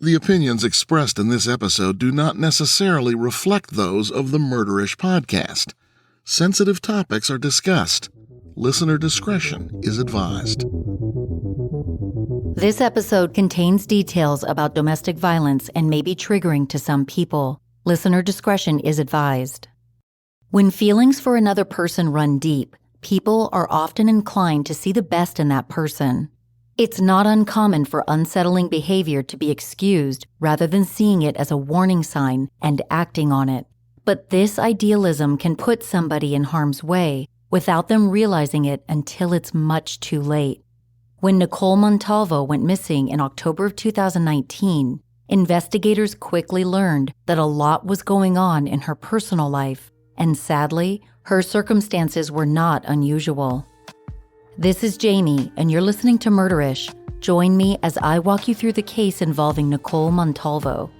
The opinions expressed in this episode do not necessarily reflect those of the Murderish podcast. Sensitive topics are discussed. Listener discretion is advised. This episode contains details about domestic violence and may be triggering to some people. Listener discretion is advised. When feelings for another person run deep, people are often inclined to see the best in that person. It's not uncommon for unsettling behavior to be excused rather than seeing it as a warning sign and acting on it. But this idealism can put somebody in harm's way without them realizing it until it's much too late. When Nicole Montalvo went missing in October of 2019, investigators quickly learned that a lot was going on in her personal life, and sadly, her circumstances were not unusual. This is Jamie, and you're listening to Murderish. Join me as I walk you through the case involving Nicole Montalvo.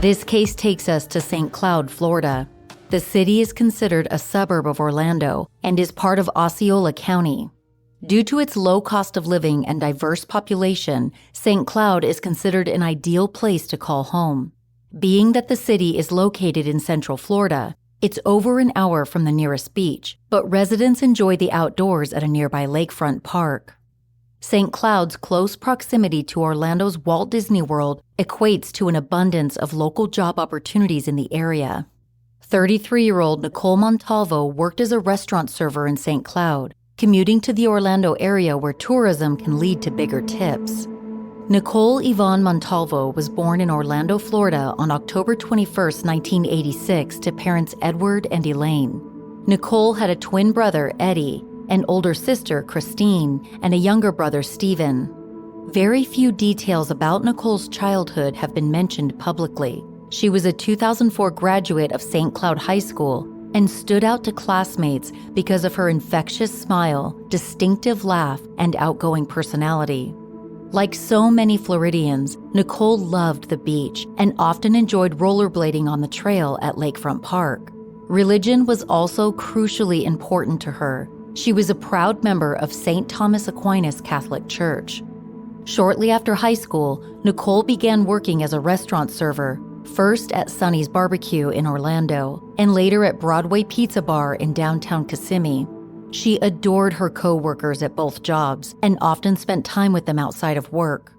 This case takes us to St. Cloud, Florida. The city is considered a suburb of Orlando and is part of Osceola County. Due to its low cost of living and diverse population, St. Cloud is considered an ideal place to call home. Being that the city is located in Central Florida, it's over an hour from the nearest beach, but residents enjoy the outdoors at a nearby lakefront park. St. Cloud's close proximity to Orlando's Walt Disney World equates to an abundance of local job opportunities in the area. 33-year-old Nicole Montalvo worked as a restaurant server in St. Cloud, commuting to the Orlando area where tourism can lead to bigger tips. Nicole Yvonne Montalvo was born in Orlando, Florida on October 21, 1986 to parents Edward and Elaine. Nicole had a twin brother, Eddie, an older sister, Christine, and a younger brother, Stephen. Very few details about Nicole's childhood have been mentioned publicly. She was a 2004 graduate of St. Cloud High School and stood out to classmates because of her infectious smile, distinctive laugh, and outgoing personality. Like so many Floridians, Nicole loved the beach and often enjoyed rollerblading on the trail at Lakefront Park. Religion was also crucially important to her. She was a proud member of St. Thomas Aquinas Catholic Church. Shortly after high school, Nicole began working as a restaurant server, first at Sonny's Barbecue in Orlando, and later at Broadway Pizza Bar in downtown Kissimmee. She adored her co-workers at both jobs and often spent time with them outside of work.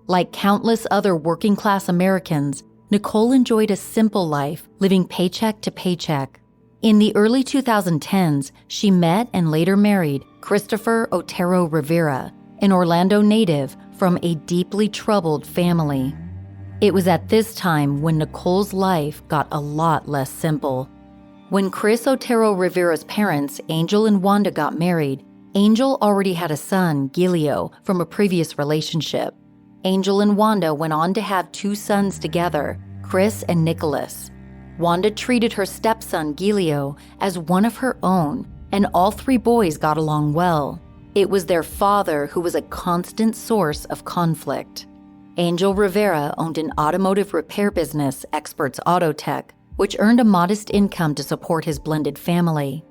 Like countless other working-class Americans, Nicole enjoyed a simple life, living paycheck to paycheck. In the early 2010s, she met and later married Christopher Otero Rivera, an Orlando native from a deeply troubled family. It was at this time when Nicole's life got a lot less simple. When Chris Otero Rivera's parents, Angel and Wanda, got married, Angel already had a son, Gilio, from a previous relationship. Angel and Wanda went on to have two sons together, Chris and Nicholas. Wanda treated her stepson, Gilio, as one of her own, and all three boys got along well. It was their father who was a constant source of conflict. Angel Rivera owned an automotive repair business, Experts Auto Tech, which earned a modest income to support his blended family.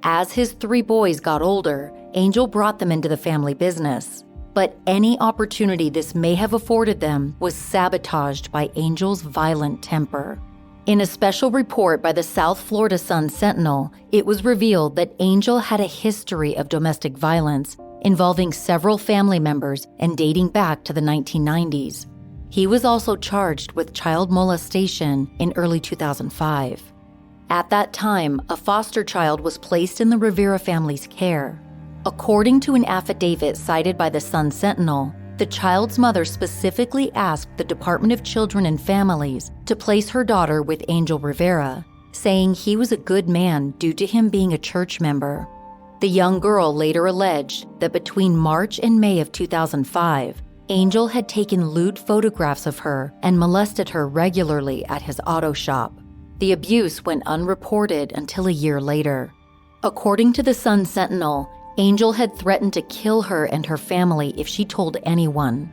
As his three boys got older, Angel brought them into the family business. But any opportunity this may have afforded them was sabotaged by Angel's violent temper. In a special report by the South Florida Sun-Sentinel, it was revealed that Angel had a history of domestic violence involving several family members and dating back to the 1990s. He was also charged with child molestation in early 2005. At that time, a foster child was placed in the Rivera family's care. According to an affidavit cited by the Sun-Sentinel, the child's mother specifically asked the Department of Children and Families to place her daughter with Angel Rivera, saying he was a good man due to him being a church member. The young girl later alleged that between March and May of 2005, Angel had taken lewd photographs of her and molested her regularly at his auto shop. The abuse went unreported until a year later. According to the Sun-Sentinel, Angel had threatened to kill her and her family if she told anyone.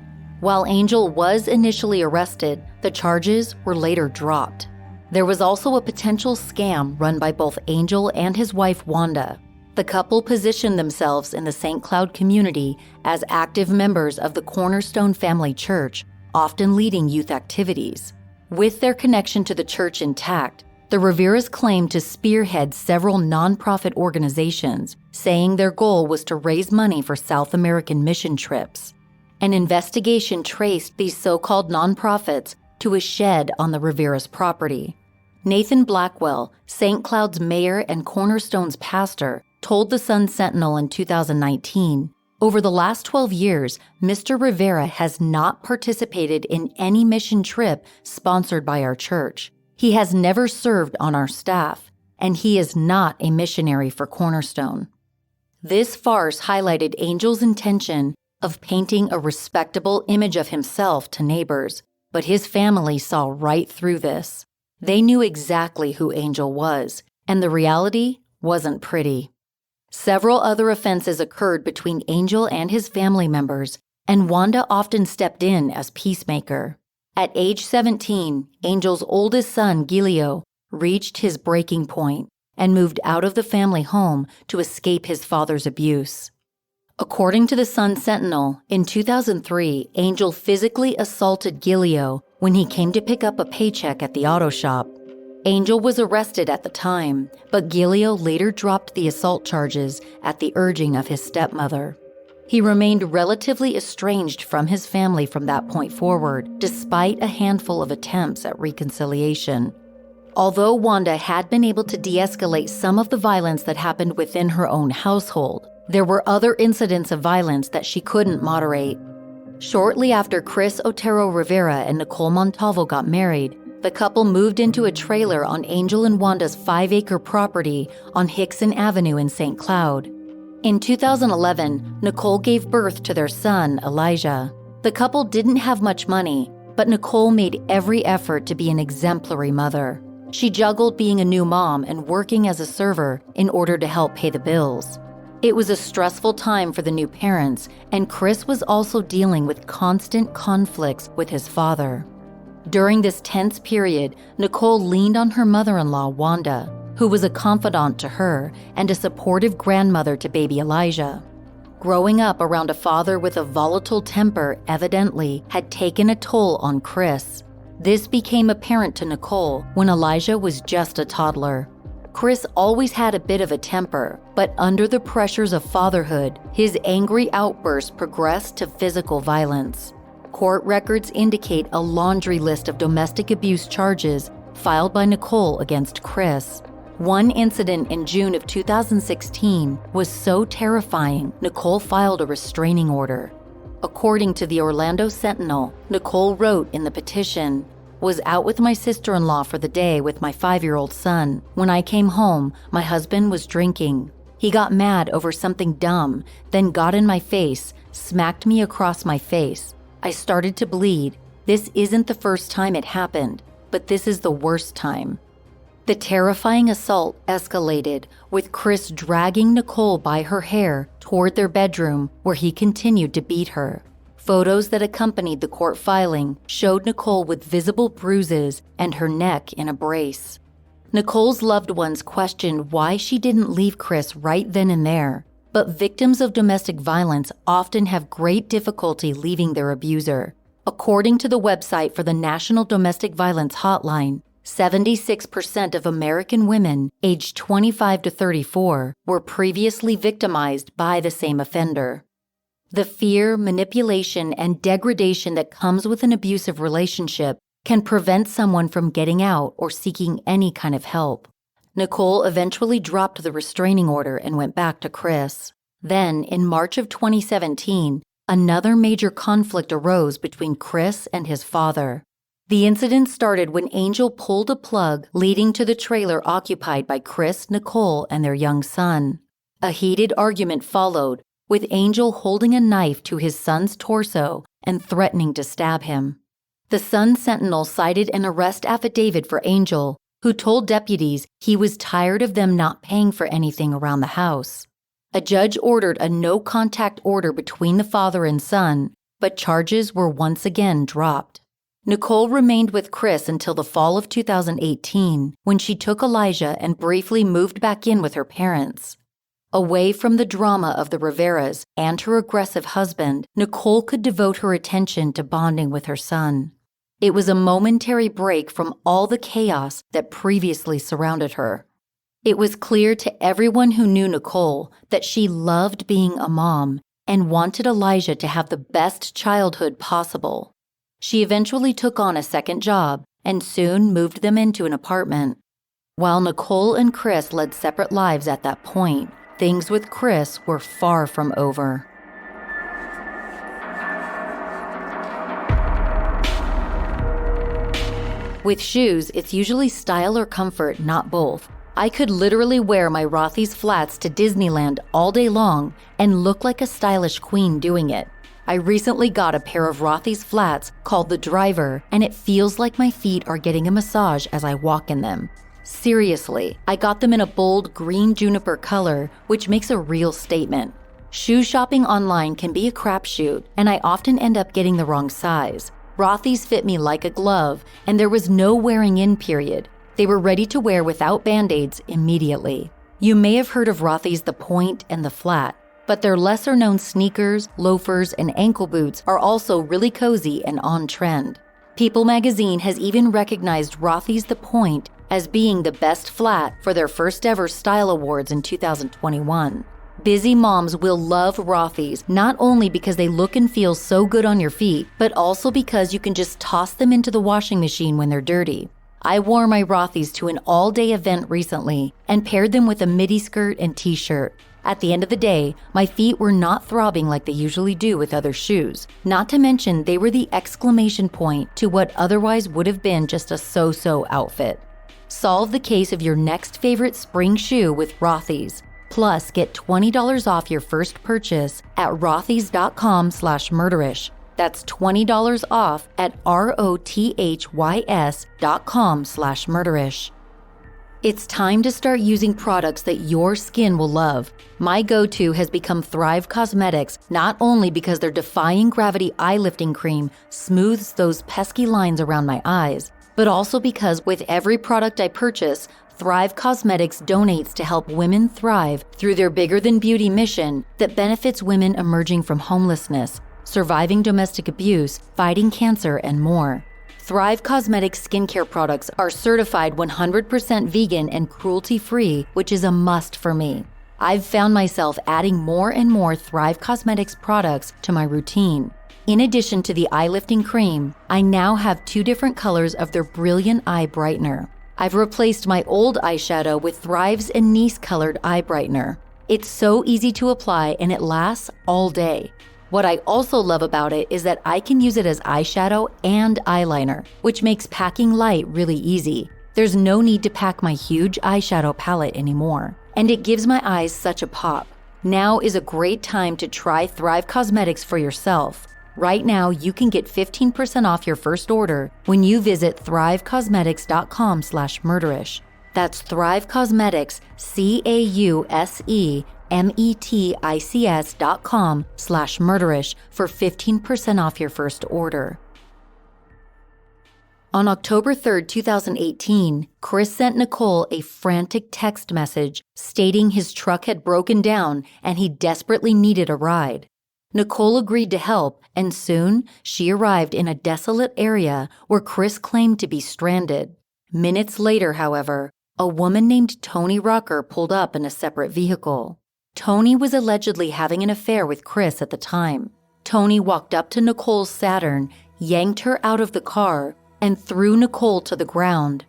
While Angel was initially arrested, the charges were later dropped. There was also a potential scam run by both Angel and his wife Wanda. The couple positioned themselves in the St. Cloud community as active members of the Cornerstone Family Church, often leading youth activities. With their connection to the church intact, the Riveras claimed to spearhead several nonprofit organizations, saying their goal was to raise money for South American mission trips. An investigation traced these so-called nonprofits to a shed on the Riveras' property. Nathan Blackwell, St. Cloud's mayor and Cornerstone's pastor, told the Sun-Sentinel in 2019, "Over the last 12 years, Mr. Rivera has not participated in any mission trip sponsored by our church. He has never served on our staff, and he is not a missionary for Cornerstone." This farce highlighted Angel's intention of painting a respectable image of himself to neighbors, but his family saw right through this. They knew exactly who Angel was, and the reality wasn't pretty. Several other offenses occurred between Angel and his family members, and Wanda often stepped in as peacemaker. At age 17, Angel's oldest son, Gilio, reached his breaking point and moved out of the family home to escape his father's abuse. According to the Sun-Sentinel, in 2003, Angel physically assaulted Gilio when he came to pick up a paycheck at the auto shop. Angel was arrested at the time, but Gilio later dropped the assault charges at the urging of his stepmother. He remained relatively estranged from his family from that point forward, despite a handful of attempts at reconciliation. Although Wanda had been able to de-escalate some of the violence that happened within her own household, there were other incidents of violence that she couldn't moderate. Shortly after Chris Otero Rivera and Nicole Montalvo got married, the couple moved into a trailer on Angel and Wanda's 5-acre property on Hickson Avenue in St. Cloud. In 2011, Nicole gave birth to their son, Elijah. The couple didn't have much money, but Nicole made every effort to be an exemplary mother. She juggled being a new mom and working as a server in order to help pay the bills. It was a stressful time for the new parents, and Chris was also dealing with constant conflicts with his father. During this tense period, Nicole leaned on her mother-in-law, Wanda, who was a confidant to her and a supportive grandmother to baby Elijah. Growing up around a father with a volatile temper evidently had taken a toll on Chris. This became apparent to Nicole when Elijah was just a toddler. Chris always had a bit of a temper, but under the pressures of fatherhood, his angry outbursts progressed to physical violence. Court records indicate a laundry list of domestic abuse charges filed by Nicole against Chris. One incident in June of 2016 was so terrifying, Nicole filed a restraining order. According to the Orlando Sentinel, Nicole wrote in the petition, "Was out with my sister-in-law for the day with my 5-year-old son. When I came home, my husband was drinking. He got mad over something dumb, then got in my face, smacked me across my face. I started to bleed. This isn't the first time it happened, but this is the worst time." The terrifying assault escalated, with Chris dragging Nicole by her hair toward their bedroom, where he continued to beat her. Photos that accompanied the court filing showed Nicole with visible bruises and her neck in a brace. Nicole's loved ones questioned why she didn't leave Chris right then and there, but victims of domestic violence often have great difficulty leaving their abuser. According to the website for the National Domestic Violence Hotline, 76% of American women aged 25 to 34 were previously victimized by the same offender. The fear, manipulation, and degradation that comes with an abusive relationship can prevent someone from getting out or seeking any kind of help. Nicole eventually dropped the restraining order and went back to Chris. Then, in March of 2017, another major conflict arose between Chris and his father. The incident started when Angel pulled a plug leading to the trailer occupied by Chris, Nicole, and their young son. A heated argument followed, with Angel holding a knife to his son's torso and threatening to stab him. The Sun-Sentinel cited an arrest affidavit for Angel, who told deputies he was tired of them not paying for anything around the house. A judge ordered a no-contact order between the father and son, but charges were once again dropped. Nicole remained with Chris until the fall of 2018, when she took Elijah and briefly moved back in with her parents. Away from the drama of the Riveras and her aggressive husband, Nicole could devote her attention to bonding with her son. It was a momentary break from all the chaos that previously surrounded her. It was clear to everyone who knew Nicole that she loved being a mom and wanted Elijah to have the best childhood possible. She eventually took on a second job and soon moved them into an apartment. While Nicole and Chris led separate lives at that point, things with Chris were far from over. With shoes, it's usually style or comfort, not both. I could literally wear my Rothy's flats to Disneyland all day long and look like a stylish queen doing it. I recently got a pair of Rothy's flats called the Driver, and it feels like my feet are getting a massage as I walk in them. Seriously, I got them in a bold green juniper color, which makes a real statement. Shoe shopping online can be a crapshoot, and I often end up getting the wrong size. Rothy's fit me like a glove, and there was no wearing in period. They were ready to wear without band-aids immediately. You may have heard of Rothy's The Point and The Flat, but their lesser-known sneakers, loafers, and ankle boots are also really cozy and on trend. People magazine has even recognized Rothy's The Point as being the best flat for their first ever style awards in 2021. Busy moms will love Rothy's not only because they look and feel so good on your feet, but also because you can just toss them into the washing machine when they're dirty. I wore my Rothy's to an all-day event recently and paired them with a midi skirt and t-shirt. At the end of the day, my feet were not throbbing like they usually do with other shoes. Not to mention, they were the exclamation point to what otherwise would have been just a so-so outfit. Solve the case of your next favorite spring shoe with Rothy's. Plus, get $20 off your first purchase at rothys.com/murderish. That's $20 off at rothys.com/murderish. It's time to start using products that your skin will love. My go-to has become Thrive Causemetics, not only because their Defying Gravity Eye Lifting Cream smooths those pesky lines around my eyes, but also because with every product I purchase, Thrive Causemetics donates to help women thrive through their Bigger Than Beauty mission that benefits women emerging from homelessness, surviving domestic abuse, fighting cancer, and more. Thrive Causemetics skincare products are certified 100% vegan and cruelty-free, which is a must for me. I've found myself adding more and more Thrive Causemetics products to my routine. In addition to the eye lifting cream, I now have 2 different colors of their Brilliant Eye Brightener. I've replaced my old eyeshadow with Thrive's Anise colored eye brightener. It's so easy to apply and it lasts all day. What I also love about it is that I can use it as eyeshadow and eyeliner, which makes packing light really easy. There's no need to pack my huge eyeshadow palette anymore, and it gives my eyes such a pop. Now is a great time to try Thrive Causemetics for yourself. Right now, you can get 15% off your first order when you visit thrivecausemetics.com/murderish. That's Thrive Causemetics, CAUSEMETICS.com/murderish for 15% off your first order. On October 3rd, 2018, Chris sent Nicole a frantic text message stating his truck had broken down and he desperately needed a ride. Nicole agreed to help, and soon she arrived in a desolate area where Chris claimed to be stranded. Minutes later, however, a woman named Tony Rucker pulled up in a separate vehicle. Tony was allegedly having an affair with Chris at the time. Tony walked up to Nicole's Saturn, yanked her out of the car, and threw Nicole to the ground.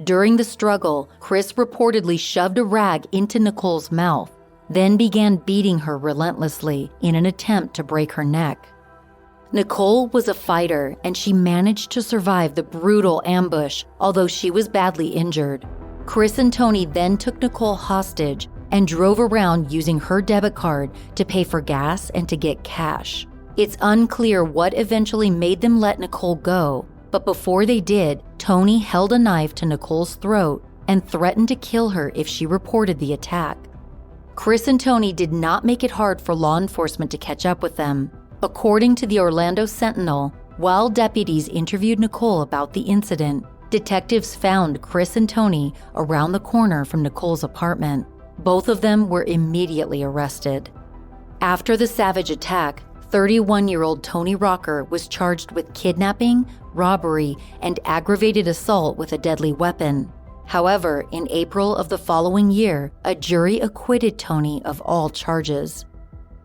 During the struggle, Chris reportedly shoved a rag into Nicole's mouth, then began beating her relentlessly in an attempt to break her neck. Nicole was a fighter, and she managed to survive the brutal ambush, although she was badly injured. Chris and Tony then took Nicole hostage and drove around using her debit card to pay for gas and to get cash. It's unclear what eventually made them let Nicole go, but before they did, Tony held a knife to Nicole's throat and threatened to kill her if she reported the attack. Chris and Tony did not make it hard for law enforcement to catch up with them. According to the Orlando Sentinel, while deputies interviewed Nicole about the incident, detectives found Chris and Tony around the corner from Nicole's apartment. Both of them were immediately arrested. After the savage attack, 31-year-old Tony Rocker was charged with kidnapping, robbery, and aggravated assault with a deadly weapon. However, in April of the following year, a jury acquitted Tony of all charges.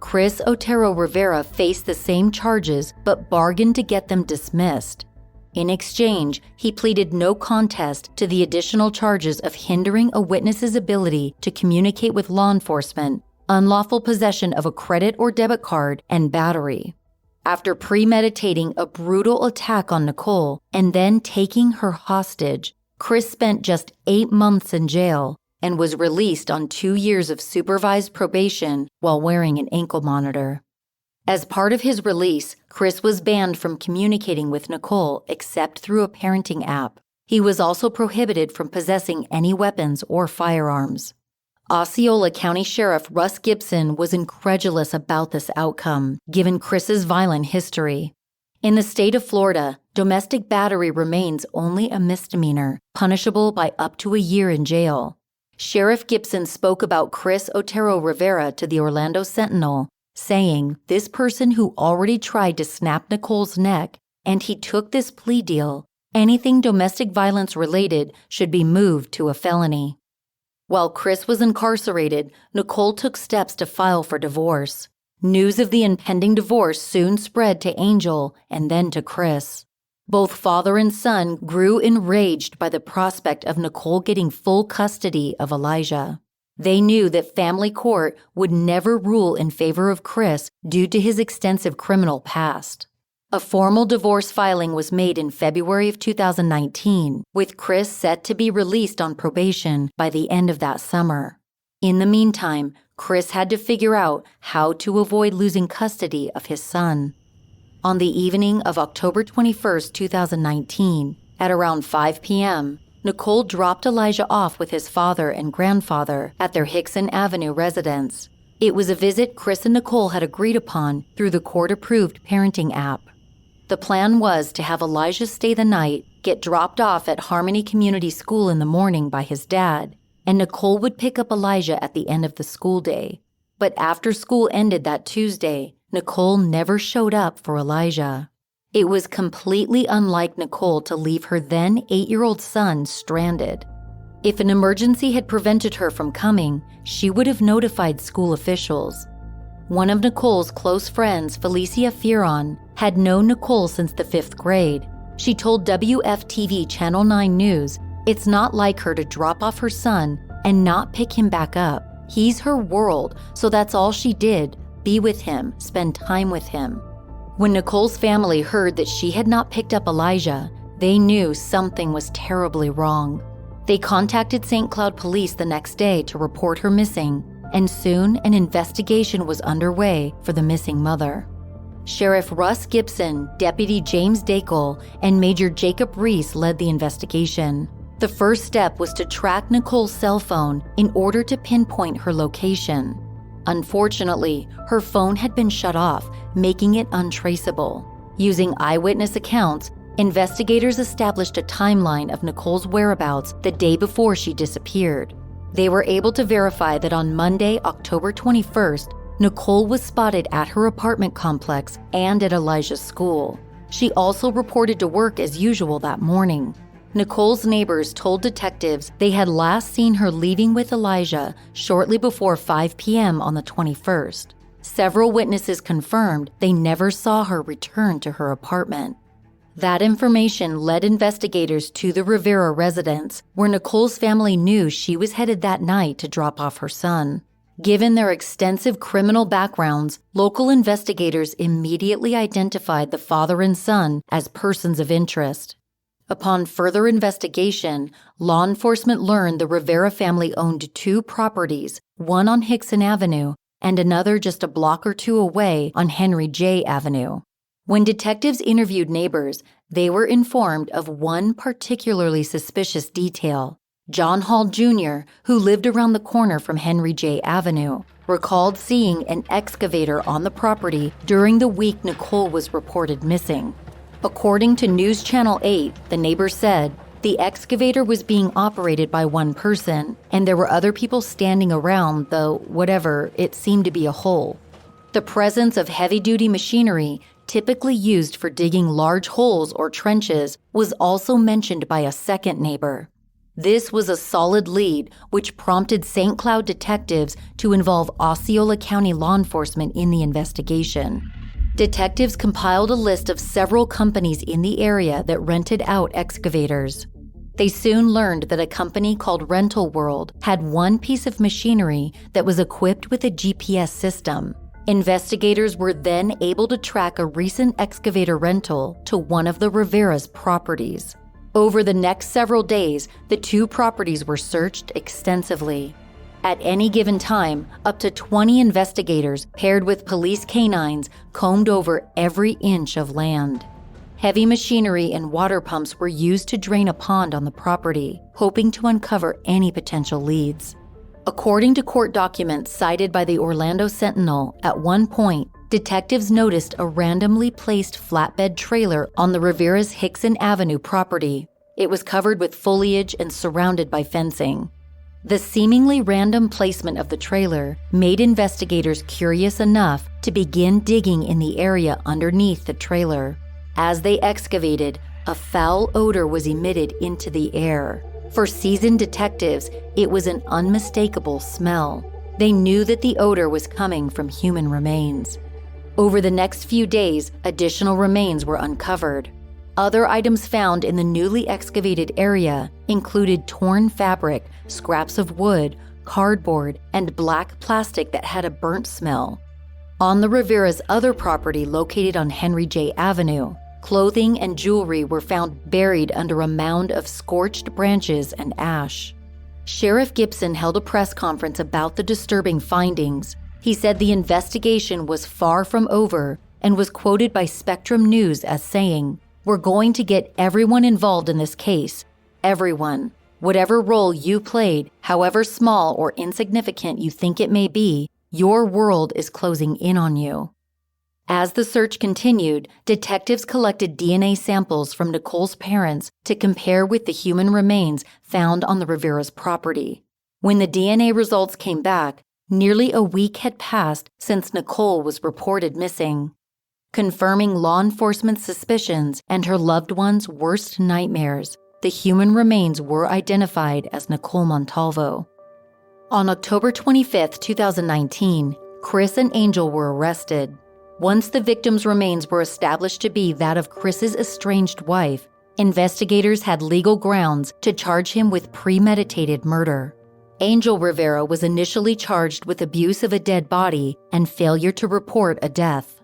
Chris Otero Rivera faced the same charges but bargained to get them dismissed. In exchange, he pleaded no contest to the additional charges of hindering a witness's ability to communicate with law enforcement, unlawful possession of a credit or debit card, and battery. After premeditating a brutal attack on Nicole and then taking her hostage, Chris spent just 8 months in jail and was released on 2 years of supervised probation while wearing an ankle monitor. As part of his release, Chris was banned from communicating with Nicole except through a parenting app. He was also prohibited from possessing any weapons or firearms. Osceola County Sheriff Russ Gibson was incredulous about this outcome, given Chris's violent history. In the state of Florida, domestic battery remains only a misdemeanor, punishable by up to a year in jail. Sheriff Gibson spoke about Chris Otero Rivera to the Orlando Sentinel, saying this person who already tried to snap Nicole's neck, and he took this plea deal, anything domestic violence related should be moved to a felony. While Chris was incarcerated, Nicole took steps to file for divorce. News of the impending divorce soon spread to Angel and then to Chris. Both father and son grew enraged by the prospect of Nicole getting full custody of Elijah. They knew that family court would never rule in favor of Chris due to his extensive criminal past. A formal divorce filing was made in February of 2019, with Chris set to be released on probation by the end of that summer. In the meantime, Chris had to figure out how to avoid losing custody of his son. On the evening of October 21, 2019, at around 5 p.m., Nicole dropped Elijah off with his father and grandfather at their Hickson Avenue residence. It was a visit Chris and Nicole had agreed upon through the court-approved parenting app. The plan was to have Elijah stay the night, get dropped off at Harmony Community School in the morning by his dad, and Nicole would pick up Elijah at the end of the school day. But after school ended that Tuesday, Nicole never showed up for Elijah. It was completely unlike Nicole to leave her then 8-year-old son stranded. If an emergency had prevented her from coming, she would have notified school officials. One of Nicole's close friends, Felicia Fearon, had known Nicole since the 5th grade. She told WFTV Channel 9 News, "It's not like her to drop off her son and not pick him back up. He's her world, so that's all she did, be with him, spend time with him." When Nicole's family heard that she had not picked up Elijah, they knew something was terribly wrong. They contacted St. Cloud police the next day to report her missing, and soon an investigation was underway for the missing mother. Sheriff Russ Gibson, Deputy James Dackel, and Major Jacob Reese led the investigation. The first step was to track Nicole's cell phone in order to pinpoint her location. Unfortunately, her phone had been shut off, making it untraceable. Using eyewitness accounts, investigators established a timeline of Nicole's whereabouts the day before she disappeared. They were able to verify that on Monday, October 21st, Nicole was spotted at her apartment complex and at Elijah's school. She also reported to work as usual that morning. Nicole's neighbors told detectives they had last seen her leaving with Elijah shortly before 5 p.m. on the 21st. Several witnesses confirmed they never saw her return to her apartment. That information led investigators to the Rivera residence, where Nicole's family knew she was headed that night to drop off her son. Given their extensive criminal backgrounds, local investigators immediately identified the father and son as persons of interest. Upon further investigation, law enforcement learned the Rivera family owned 2 properties, one on Hickson Avenue and another just a block or 2 away on Henry J. Avenue. When detectives interviewed neighbors, they were informed of one particularly suspicious detail. John Hall Jr., who lived around the corner from Henry J. Avenue, recalled seeing an excavator on the property during the week Nicole was reported missing. According to News Channel 8, the neighbor said the excavator was being operated by one person, and there were other people standing around the whatever it seemed to be a hole. The presence of heavy-duty machinery, typically used for digging large holes or trenches, was also mentioned by a second neighbor. This was a solid lead, which prompted St. Cloud detectives to involve Osceola County law enforcement in the investigation. Detectives compiled a list of several companies in the area that rented out excavators. They soon learned that a company called Rental World had one piece of machinery that was equipped with a GPS system. Investigators were then able to track a recent excavator rental to one of the Rivera's properties. Over the next several days, the two properties were searched extensively. At any given time, up to 20 investigators paired with police canines combed over every inch of land. Heavy machinery and water pumps were used to drain a pond on the property, hoping to uncover any potential leads. According to court documents cited by the Orlando Sentinel, at one point, detectives noticed a randomly placed flatbed trailer on the Rivera's Hickson Avenue property. It was covered with foliage and surrounded by fencing. The seemingly random placement of the trailer made investigators curious enough to begin digging in the area underneath the trailer. As they excavated, a foul odor was emitted into the air. For seasoned detectives, it was an unmistakable smell. They knew that the odor was coming from human remains. Over the next few days, additional remains were uncovered. Other items found in the newly excavated area included torn fabric, scraps of wood, cardboard, and black plastic that had a burnt smell. On the Rivera's other property located on Henry J. Avenue, clothing and jewelry were found buried under a mound of scorched branches and ash. Sheriff Gibson held a press conference about the disturbing findings. He said the investigation was far from over and was quoted by Spectrum News as saying, "We're going to get everyone involved in this case. Everyone. Whatever role you played, however small or insignificant you think it may be, your world is closing in on you." As the search continued, detectives collected DNA samples from Nicole's parents to compare with the human remains found on the Rivera's property. When the DNA results came back, nearly a week had passed since Nicole was reported missing, confirming law enforcement's suspicions and her loved one's worst nightmares. The human remains were identified as Nicole Montalvo. On October 25, 2019, Chris and Angel were arrested. Once the victim's remains were established to be that of Chris's estranged wife, investigators had legal grounds to charge him with premeditated murder. Angel Rivera was initially charged with abuse of a dead body and failure to report a death.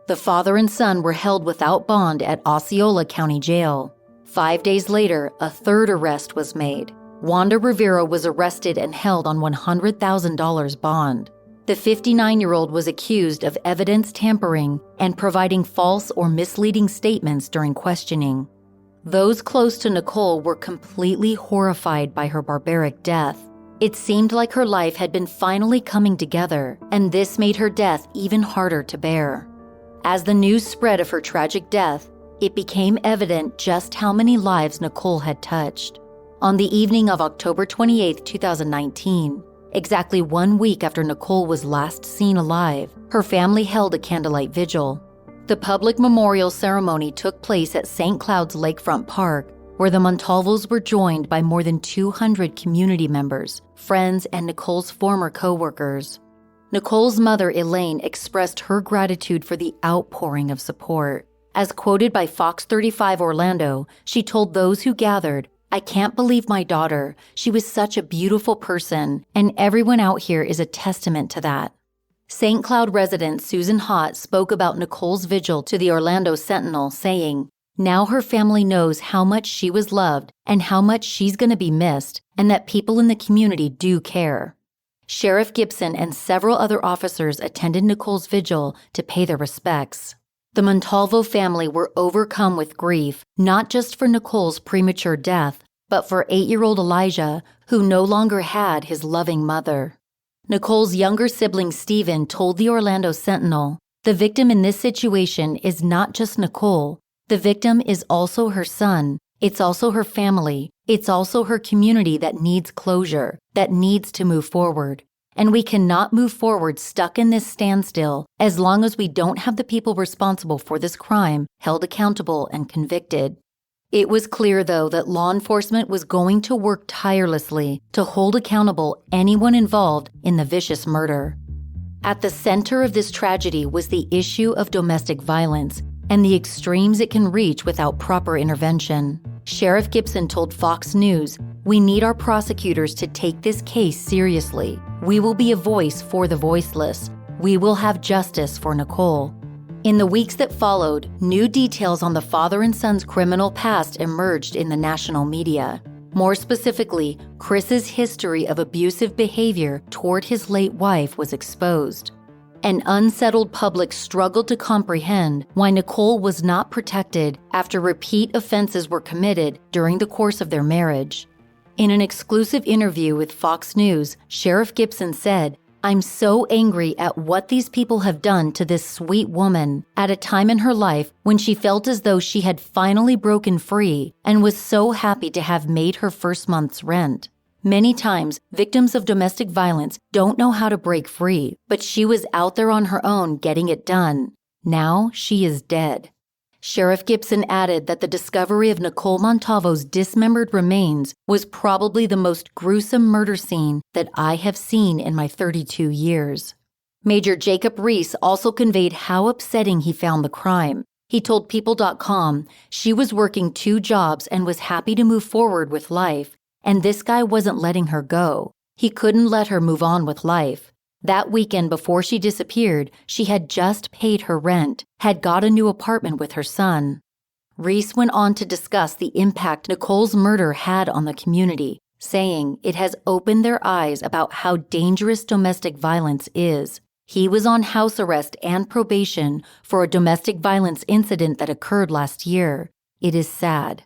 The father and son were held without bond at Osceola County Jail. 5 days later, a third arrest was made. Wanda Rivera was arrested and held on $100,000 bond. The 59-year-old was accused of evidence tampering and providing false or misleading statements during questioning. Those close to Nicole were completely horrified by her barbaric death. It seemed like her life had been finally coming together, and this made her death even harder to bear. As the news spread of her tragic death, it became evident just how many lives Nicole had touched. On the evening of October 28, 2019, exactly 1 week after Nicole was last seen alive, her family held a candlelight vigil. The public memorial ceremony took place at St. Cloud's Lakefront Park, where the Montalvos were joined by more than 200 community members, friends, and Nicole's former co-workers. Nicole's mother, Elaine, expressed her gratitude for the outpouring of support. As quoted by Fox 35 Orlando, she told those who gathered, "I can't believe my daughter. She was such a beautiful person, and everyone out here is a testament to that." St. Cloud resident Susan Hott spoke about Nicole's vigil to the Orlando Sentinel, saying, "Now her family knows how much she was loved and how much she's going to be missed, and that people in the community do care." Sheriff Gibson and several other officers attended Nicole's vigil to pay their respects. The Montalvo family were overcome with grief, not just for Nicole's premature death, but for 8-year-old Elijah, who no longer had his loving mother. Nicole's younger sibling Steven told the Orlando Sentinel, "The victim in this situation is not just Nicole. The victim is also her son. It's also her family. It's also her community that needs closure, that needs to move forward. And we cannot move forward stuck in this standstill as long as we don't have the people responsible for this crime held accountable and convicted." It was clear, though, that law enforcement was going to work tirelessly to hold accountable anyone involved in the vicious murder. At the center of this tragedy was the issue of domestic violence and the extremes it can reach without proper intervention. Sheriff Gibson told Fox News, "We need our prosecutors to take this case seriously. We will be a voice for the voiceless. We will have justice for Nicole." In the weeks that followed, new details on the father and son's criminal past emerged in the national media. More specifically, Chris's history of abusive behavior toward his late wife was exposed. An unsettled public struggled to comprehend why Nicole was not protected after repeat offenses were committed during the course of their marriage. In an exclusive interview with Fox News, Sheriff Gibson said, "I'm so angry at what these people have done to this sweet woman at a time in her life when she felt as though she had finally broken free and was so happy to have made her first month's rent. Many times, victims of domestic violence don't know how to break free, but she was out there on her own getting it done. Now she is dead." Sheriff Gibson added that the discovery of Nicole Montalvo's dismembered remains was probably the most gruesome murder scene that I have seen in my 32 years. Major Jacob Reese also conveyed how upsetting he found the crime. He told People.com, "She was working 2 jobs and was happy to move forward with life, and this guy wasn't letting her go. He couldn't let her move on with life. That weekend before she disappeared, she had just paid her rent, had got a new apartment with her son." Reese went on to discuss the impact Nicole's murder had on the community, saying it has opened their eyes about how dangerous domestic violence is. He was on house arrest and probation for a domestic violence incident that occurred last year. It is sad.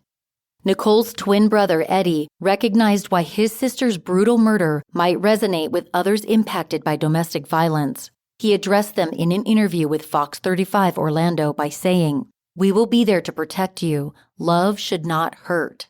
Nicole's twin brother, Eddie, recognized why his sister's brutal murder might resonate with others impacted by domestic violence. He addressed them in an interview with Fox 35 Orlando by saying, "We will be there to protect you. Love should not hurt."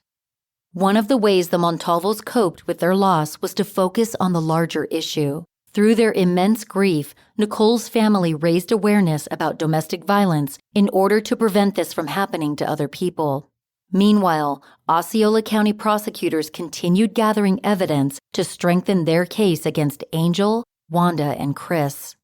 One of the ways the Montalvos coped with their loss was to focus on the larger issue. Through their immense grief, Nicole's family raised awareness about domestic violence in order to prevent this from happening to other people. Meanwhile, Osceola County prosecutors continued gathering evidence to strengthen their case against Angel, Wanda, and Chris.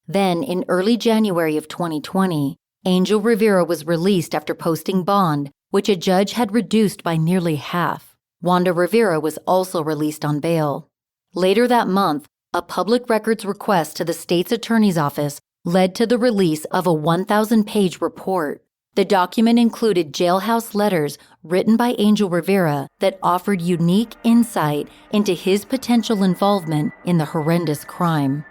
Then, in early January of 2020, Angel Rivera was released after posting bond, which a judge had reduced by nearly half. Wanda Rivera was also released on bail. Later that month, a public records request to the state's attorney's office led to the release of a 1,000-page report. The document included jailhouse letters written by Angel Rivera that offered unique insight into his potential involvement in the horrendous crime.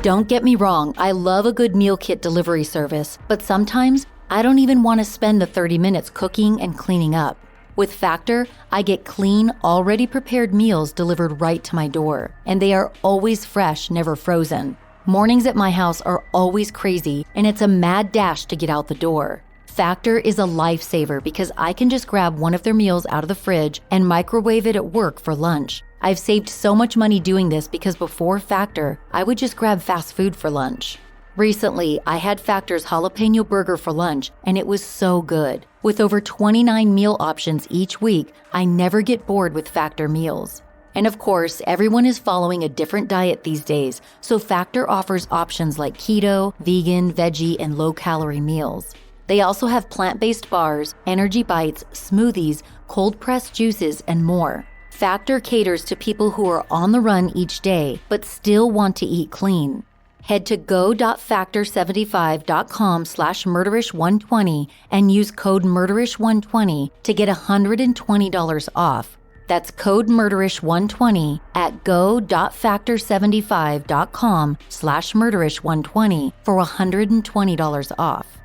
Don't get me wrong, I love a good meal kit delivery service, but sometimes I don't even want to spend the 30 minutes cooking and cleaning up. With Factor, I get clean, already prepared meals delivered right to my door, and they are always fresh, never frozen. Mornings at my house are always crazy, and it's a mad dash to get out the door. Factor is a lifesaver because I can just grab one of their meals out of the fridge and microwave it at work for lunch. I've saved so much money doing this because before Factor, I would just grab fast food for lunch. Recently, I had Factor's jalapeno burger for lunch, and it was so good. With over 29 meal options each week, I never get bored with Factor meals. And of course, everyone is following a different diet these days, so Factor offers options like keto, vegan, veggie, and low-calorie meals. They also have plant-based bars, energy bites, smoothies, cold-pressed juices, and more. Factor caters to people who are on the run each day, but still want to eat clean. Head to go.factor75.com/murderish120 and use code murderish120 to get $120 off. That's code murderish120 at go.factor75.com/murderish120 for $120 off.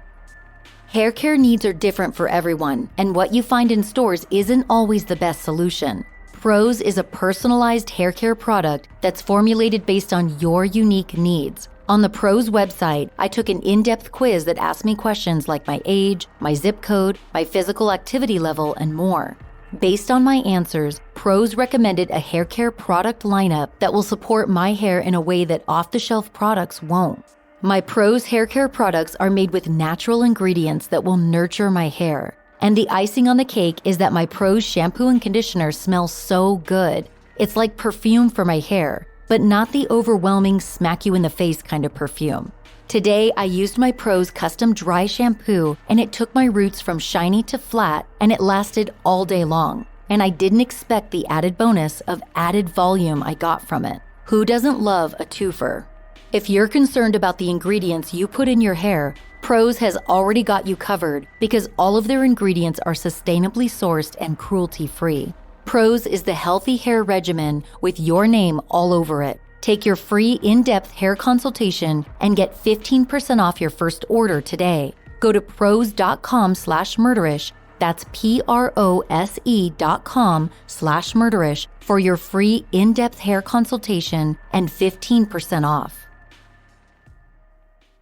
Hair care needs are different for everyone, and what you find in stores isn't always the best solution. Prose is a personalized hair care product that's formulated based on your unique needs. On the Prose website, I took an in-depth quiz that asked me questions like my age, my zip code, my physical activity level, and more. Based on my answers, Prose recommended a hair care product lineup that will support my hair in a way that off-the-shelf products won't. My Prose hair care products are made with natural ingredients that will nurture my hair. And the icing on the cake is that my Prose shampoo and conditioner smells so good. It's like perfume for my hair, but not the overwhelming smack-you-in-the-face kind of perfume. Today, I used my Prose custom dry shampoo, and it took my roots from shiny to flat, and it lasted all day long. And I didn't expect the added bonus of added volume I got from it. Who doesn't love a twofer? If you're concerned about the ingredients you put in your hair, Prose has already got you covered because all of their ingredients are sustainably sourced and cruelty-free. Prose is the healthy hair regimen with your name all over it. Take your free in-depth hair consultation and get 15% off your first order today. Go to prose.com/murderish, that's prose.com/murderish for your free in-depth hair consultation and 15% off.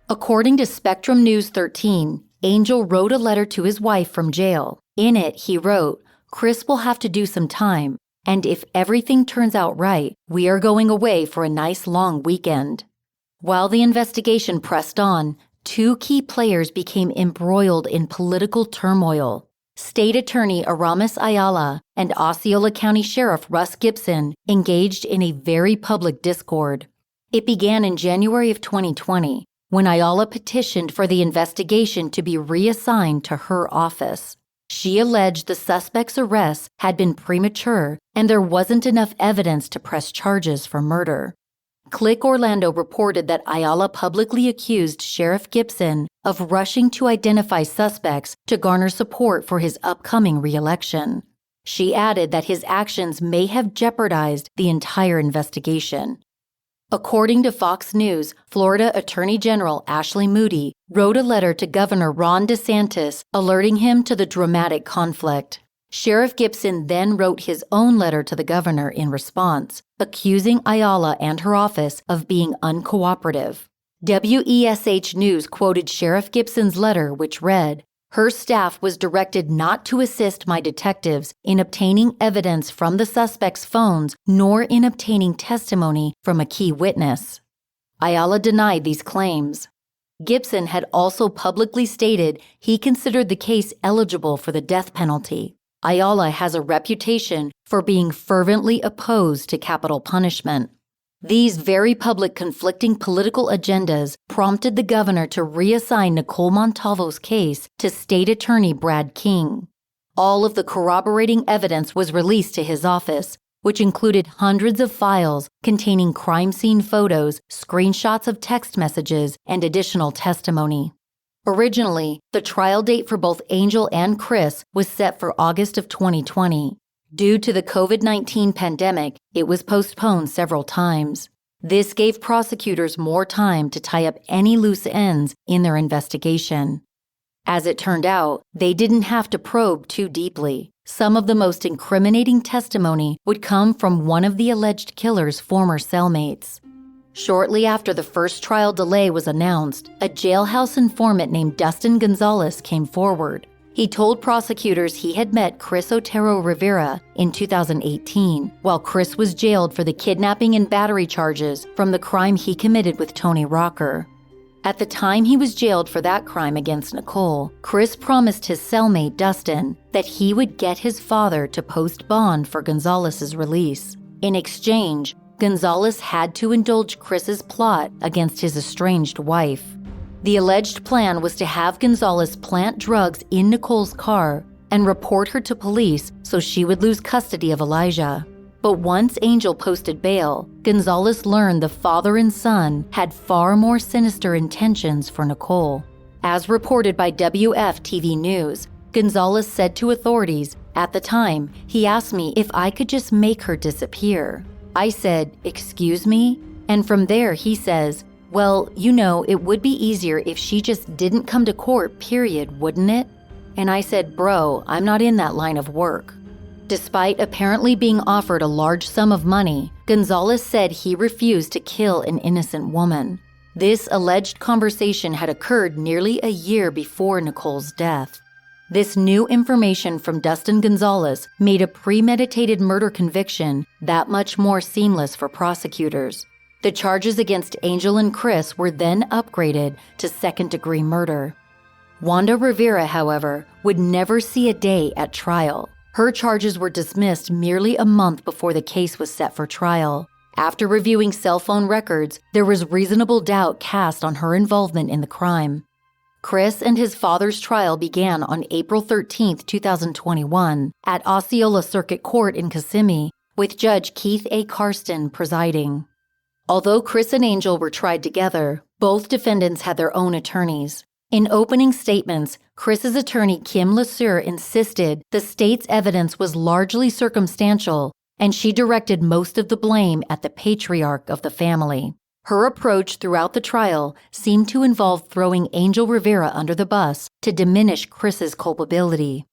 According to Spectrum News 13, Angel wrote a letter to his wife from jail. In it, he wrote, "Chris will have to do some time, and if everything turns out right, we are going away for a nice long weekend." While the investigation pressed on, two key players became embroiled in political turmoil. State Attorney Aramis Ayala and Osceola County Sheriff Russ Gibson engaged in a very public discord. It began in January of 2020, when Ayala petitioned for the investigation to be reassigned to her office. She alleged the suspect's arrests had been premature and there wasn't enough evidence to press charges for murder. Click Orlando reported that Ayala publicly accused Sheriff Gibson of rushing to identify suspects to garner support for his upcoming re-election. She added that his actions may have jeopardized the entire investigation. According to Fox News, Florida Attorney General Ashley Moody wrote a letter to Governor Ron DeSantis alerting him to the dramatic conflict. Sheriff Gibson then wrote his own letter to the governor in response, accusing Ayala and her office of being uncooperative. WESH News quoted Sheriff Gibson's letter, which read, "Her staff was directed not to assist my detectives in obtaining evidence from the suspect's phones nor in obtaining testimony from a key witness." Ayala denied these claims. Gibson had also publicly stated he considered the case eligible for the death penalty. Ayala has a reputation for being fervently opposed to capital punishment. These very public conflicting political agendas prompted the governor to reassign Nicole Montalvo's case to State Attorney Brad King. All of the corroborating evidence was released to his office, which included hundreds of files containing crime scene photos, screenshots of text messages, and additional testimony. Originally, the trial date for both Angel and Chris was set for August of 2020. Due to the COVID-19 pandemic, it was postponed several times. This gave prosecutors more time to tie up any loose ends in their investigation. As it turned out, they didn't have to probe too deeply. Some of the most incriminating testimony would come from one of the alleged killer's former cellmates. Shortly after the first trial delay was announced, a jailhouse informant named Dustin Gonzalez came forward. He told prosecutors he had met Chris Otero Rivera in 2018, while Chris was jailed for the kidnapping and battery charges from the crime he committed with Tony Rocker. At the time he was jailed for that crime against Nicole, Chris promised his cellmate Dustin that he would get his father to post bond for Gonzalez's release. In exchange, Gonzalez had to indulge Chris's plot against his estranged wife. The alleged plan was to have Gonzalez plant drugs in Nicole's car and report her to police so she would lose custody of Elijah. But once Angel posted bail, Gonzalez learned the father and son had far more sinister intentions for Nicole. As reported by WFTV News, Gonzalez said to authorities, "At the time, he asked me if I could just make her disappear. I said, 'Excuse me?' And from there, he says, "Well, it would be easier if she just didn't come to court, period, wouldn't it?" And I said, "Bro, I'm not in that line of work." Despite apparently being offered a large sum of money, Gonzalez said he refused to kill an innocent woman. This alleged conversation had occurred nearly a year before Nicole's death. This new information from Dustin Gonzalez made a premeditated murder conviction that much more seamless for prosecutors. The charges against Angel and Chris were then upgraded to second-degree murder. Wanda Rivera, however, would never see a day at trial. Her charges were dismissed merely a month before the case was set for trial. After reviewing cell phone records, there was reasonable doubt cast on her involvement in the crime. Chris and his father's trial began on April 13, 2021, at Osceola Circuit Court in Kissimmee, with Judge Keith A. Karsten presiding. Although Chris and Angel were tried together, both defendants had their own attorneys. In opening statements, Chris's attorney Kim LeSueur insisted the state's evidence was largely circumstantial, and she directed most of the blame at the patriarch of the family. Her approach throughout the trial seemed to involve throwing Angel Rivera under the bus to diminish Chris's culpability.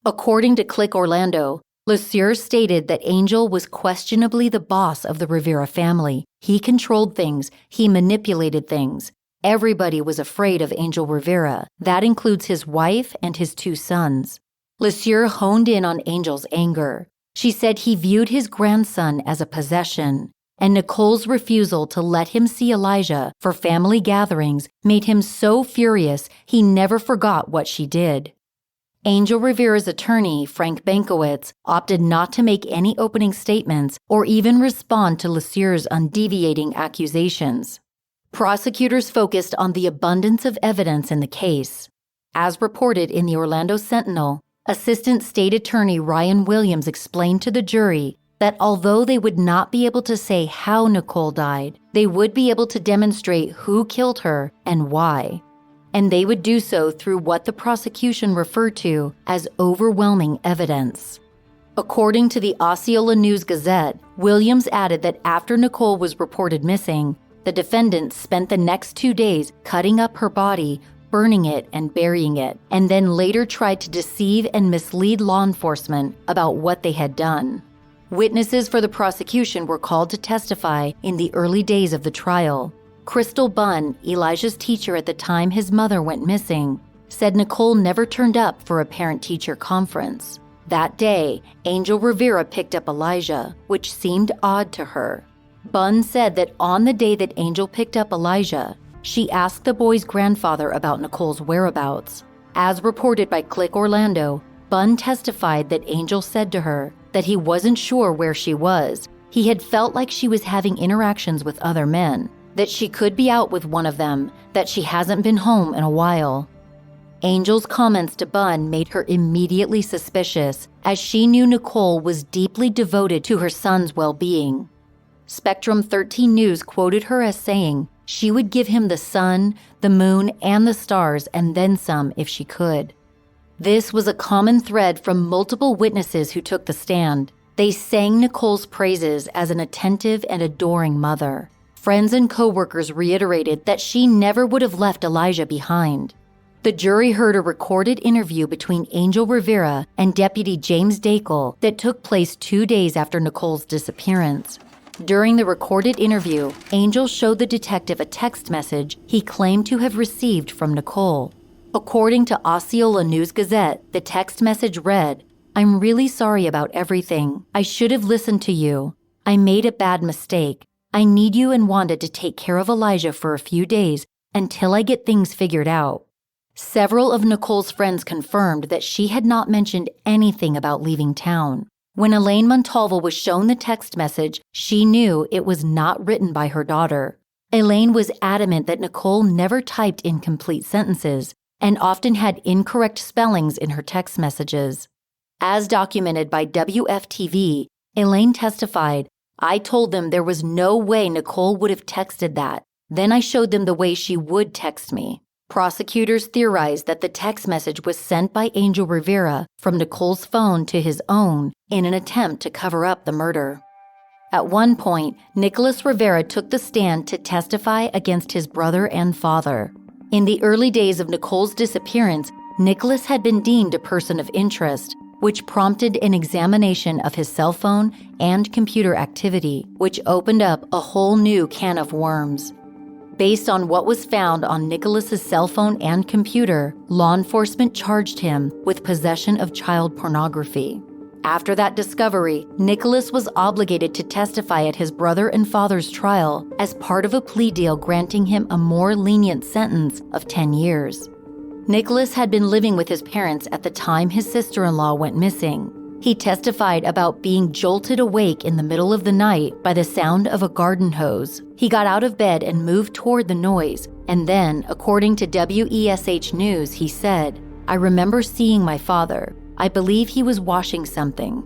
According to Click Orlando, LeSueur stated that Angel was questionably the boss of the Rivera family. He controlled things, he manipulated things. Everybody was afraid of Angel Rivera. That includes his wife and his 2 sons. LeSueur honed in on Angel's anger. She said he viewed his grandson as a possession, and Nicole's refusal to let him see Elijah for family gatherings made him so furious he never forgot what she did. Angel Rivera's attorney, Frank Bankowitz, opted not to make any opening statements or even respond to LeSueur's undeviating accusations. Prosecutors focused on the abundance of evidence in the case. As reported in the Orlando Sentinel, Assistant State Attorney Ryan Williams explained to the jury that although they would not be able to say how Nicole died, they would be able to demonstrate who killed her and why. And they would do so through what the prosecution referred to as overwhelming evidence. According to the Osceola News-Gazette, Williams added that after Nicole was reported missing, the defendants spent the next 2 days cutting up her body, burning it and burying it, and then later tried to deceive and mislead law enforcement about what they had done. Witnesses for the prosecution were called to testify in the early days of the trial. Crystal Bunn, Elijah's teacher at the time his mother went missing, said Nicole never turned up for a parent-teacher conference. That day, Angel Rivera picked up Elijah, which seemed odd to her. Bunn said that on the day that Angel picked up Elijah, she asked the boy's grandfather about Nicole's whereabouts. As reported by Click Orlando, Bunn testified that Angel said to her that he wasn't sure where she was. He had felt like she was having interactions with other men, that she could be out with one of them, that she hasn't been home in a while. Angel's comments to Bunn made her immediately suspicious, as she knew Nicole was deeply devoted to her son's well-being. Spectrum 13 News quoted her as saying she would give him the sun, the moon, and the stars, and then some if she could. This was a common thread from multiple witnesses who took the stand. They sang Nicole's praises as an attentive and adoring mother. Friends and coworkers reiterated that she never would have left Elijah behind. The jury heard a recorded interview between Angel Rivera and Deputy James Dackel that took place 2 days after Nicole's disappearance. During the recorded interview, Angel showed the detective a text message he claimed to have received from Nicole. According to Osceola News-Gazette, the text message read, "I'm really sorry about everything. I should have listened to you. I made a bad mistake. I need you and Wanda to take care of Elijah for a few days until I get things figured out." Several of Nicole's friends confirmed that she had not mentioned anything about leaving town. When Elaine Montalvo was shown the text message, she knew it was not written by her daughter. Elaine was adamant that Nicole never typed incomplete sentences and often had incorrect spellings in her text messages. As documented by WFTV, Elaine testified, "I told them there was no way Nicole would have texted that. Then I showed them the way she would text me." Prosecutors theorized that the text message was sent by Angel Rivera from Nicole's phone to his own in an attempt to cover up the murder. At one point, Nicholas Rivera took the stand to testify against his brother and father. In the early days of Nicole's disappearance, Nicholas had been deemed a person of interest, which prompted an examination of his cell phone and computer activity, which opened up a whole new can of worms. Based on what was found on Nicholas's cell phone and computer, law enforcement charged him with possession of child pornography. After that discovery, Nicholas was obligated to testify at his brother and father's trial as part of a plea deal granting him a more lenient sentence of 10 years. Nicholas had been living with his parents at the time his sister-in-law went missing. He testified about being jolted awake in the middle of the night by the sound of a garden hose. He got out of bed and moved toward the noise, and then, according to WESH News, he said, "I remember seeing my father. I believe he was washing something."